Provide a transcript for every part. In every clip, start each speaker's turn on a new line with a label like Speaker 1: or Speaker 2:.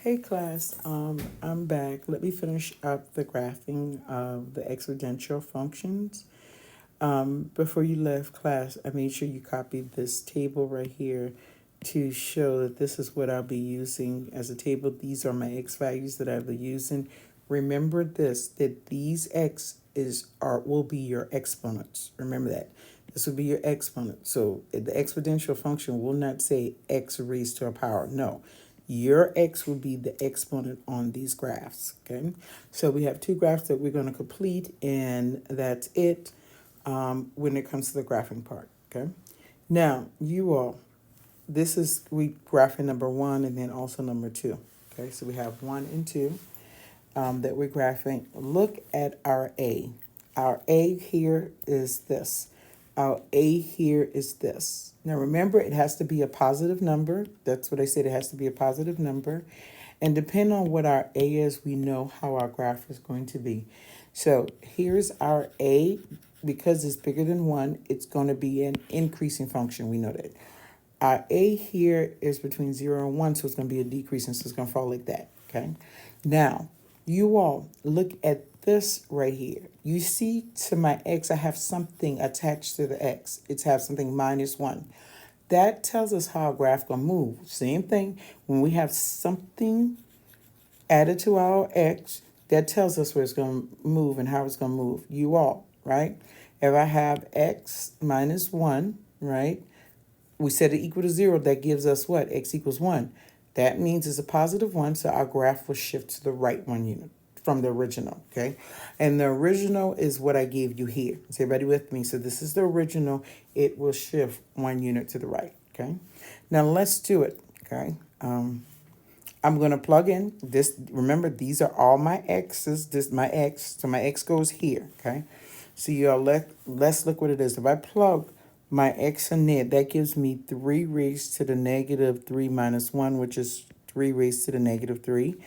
Speaker 1: Hey class, I'm back. Let me finish up the graphing of the exponential functions. Before you left class, I made sure you copied this table right here to show that this is what I'll be using as a table. These are my x values that I'll be using. Remember this, that these x will be your exponents. Remember that. This will be your exponent. So the exponential function will not say x raised to a power. No. Your x will be the exponent on these graphs, okay? So we have two graphs that we're going to complete, and that's it when it comes to the graphing part, okay? Now, you all, we graphing number one and then also number two, okay? So we have one and two that we're graphing. Look at our A. Our A here is this. Our A here is this. Now remember, it has to be a positive number. That's what I said, it has to be a positive number. And depending on what our A is, we know how our graph is going to be. So here's our A. Because it's bigger than 1, it's going to be an increasing function. We know that. Our A here is between 0 and 1, so it's going to be a decreasing, so it's going to fall like that, okay? Now, you all, look at this right here. You see to my x, I have something attached to the x. It's have something -1. That tells us how a graph going to move. Same thing, when we have something added to our x, that tells us where it's going to move and how it's going to move. You all, right? If I have x -1, right? We set it equal to 0. That gives us what? X equals 1. That means it's a positive 1, so our graph will shift to the right 1 unit from the original, okay? And the original is what I gave you here. Is everybody with me? So this is the original. It will shift 1 unit to the right, okay? Now let's do it, okay? I'm going to plug in this. Remember, these are all my x's. This my x. So my x goes here, okay? So y'all, let's look what it is. If I plug my x in there, that gives me 3 raised to the -3 minus 1, which is 3 raised to the -3,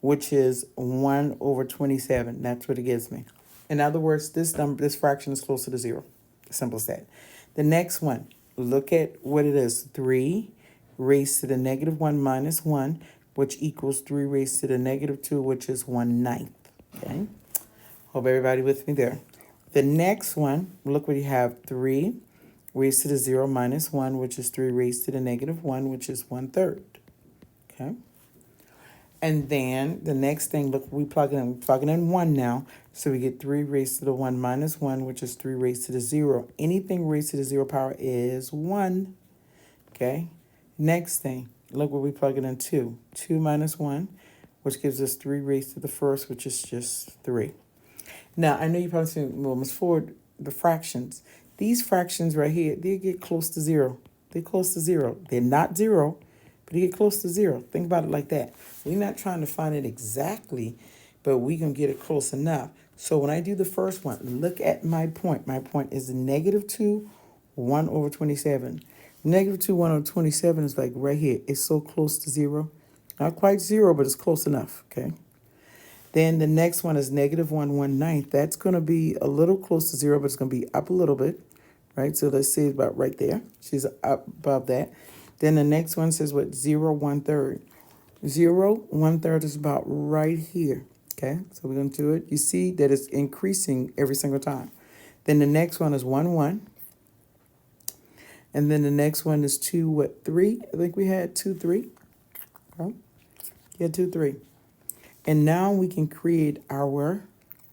Speaker 1: which is 1 over 27. That's what it gives me. In other words, this fraction is closer to 0. Simple as that. The next one, look at what it is. 3 raised to the -1 minus 1, which equals 3 raised to the -2, which is 1/9. Okay? Hope everybody with me there. The next one, look what you have. 3 raised to the 0 minus 1, which is 3 raised to the -1, which is 1/3. Okay? And then the next thing, look, we're plugging in 1 now. So we get 3 raised to the 1 minus 1, which is 3 raised to the 0. Anything raised to the 0 power is 1. Okay? Next thing, look what we plug it in 2. 2 minus 1, which gives us 3 raised to the first, which is just 3. Now, I know you're probably saying, well, Ms. Ford, the fractions. These fractions right here, they get close to 0. They're close to 0. They're not 0, but they get close to 0. Think about it like that. We're not trying to find it exactly, but we can get it close enough. So when I do the first one, look at my point. My point is -2, 1 over 27. -2, 1 over 27 is like right here. It's so close to 0. Not quite 0, but it's close enough, okay? Then the next one is -1, 1/9. That's going to be a little close to 0, but it's going to be up a little bit, right? So let's say it's about right there. She's up above that. Then the next one says what? 0, 1/3. 0, 1/3 is about right here, okay? So we're going to do it. You see that it's increasing every single time. Then the next one is 1, 1. And then the next one is 2, 3? I think we had 2, 3. Okay. Yeah, 2, 3. And now we can create our,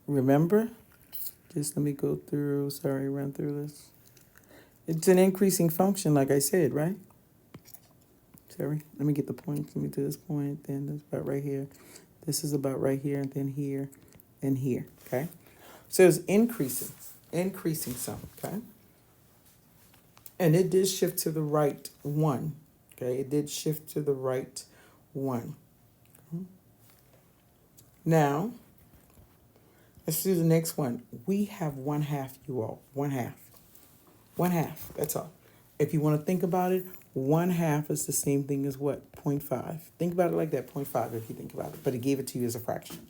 Speaker 1: remember, just let me go through, run through this. It's an increasing function, like I said, right? Sorry, let me get the point. Let me do this point, then this about right here. This is about right here, and then here, and here, okay? So it's increasing some, okay? And it did shift to the right 1, okay? It did shift to the right 1. Now, let's do the next one. We have 1/2, you all. 1/2. 1/2, that's all. If you want to think about it, 1/2 is the same thing as what? 0.5. Think about it like that, 0.5 if you think about it. But it gave it to you as a fraction.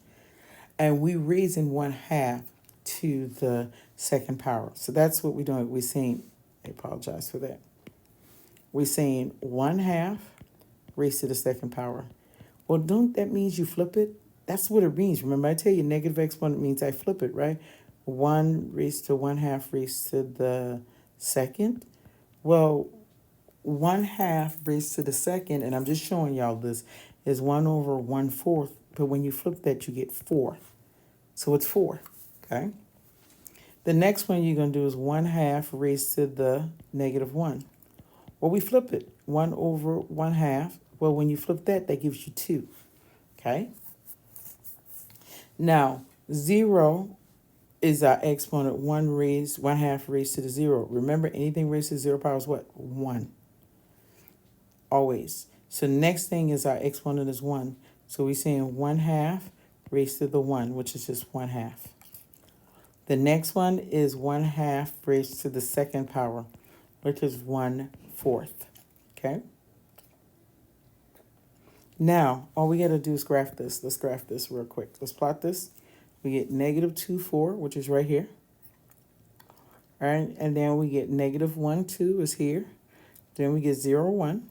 Speaker 1: And we raising 1/2 to the second power. So that's what we're doing. We're saying, I apologize for that. We're saying 1/2 raised to the second power. Well, don't that means you flip it? That's what it means. Remember, I tell you negative exponent means I flip it, right? 1 raised to 1/2 raised to the second. Well, 1/2 raised to the second, and I'm just showing y'all this, is 1 over 1/4. But when you flip that, you get 4. So it's 4, okay? The next one you're going to do is 1/2 raised to the negative 1. Well, we flip it. 1 over 1/2. Well, when you flip that, that gives you 2, okay? Now, 0 is our exponent 1/2 raised to the 0. Remember, anything raised to the 0 power is what? 1. Always. So next thing is our exponent is 1. So we're saying 1/2 raised to the 1, which is just 1/2. The next one is 1/2 raised to the second power, which is 1/4. Okay? Now, all we got to do is graph this. Let's graph this real quick. Let's plot this. We get negative 2, 4, which is right here. All right, and then we get negative 1, 2 is here. Then we get 0, 1.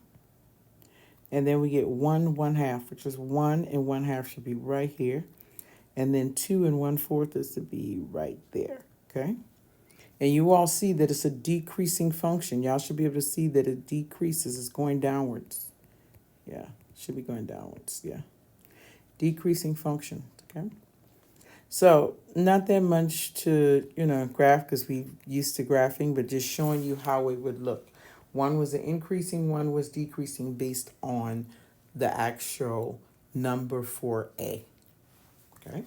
Speaker 1: And then we get 1, 1/2, which is 1 and 1/2 should be right here. And then 2 and 1/4 is to be right there, okay? And you all see that it's a decreasing function. Y'all should be able to see that it decreases. It's going downwards. Yeah, should be going downwards, yeah. Decreasing function, okay? So not that much to, graph because we used to graphing, but just showing you how it would look. One was increasing, one was decreasing based on the actual number for A, okay?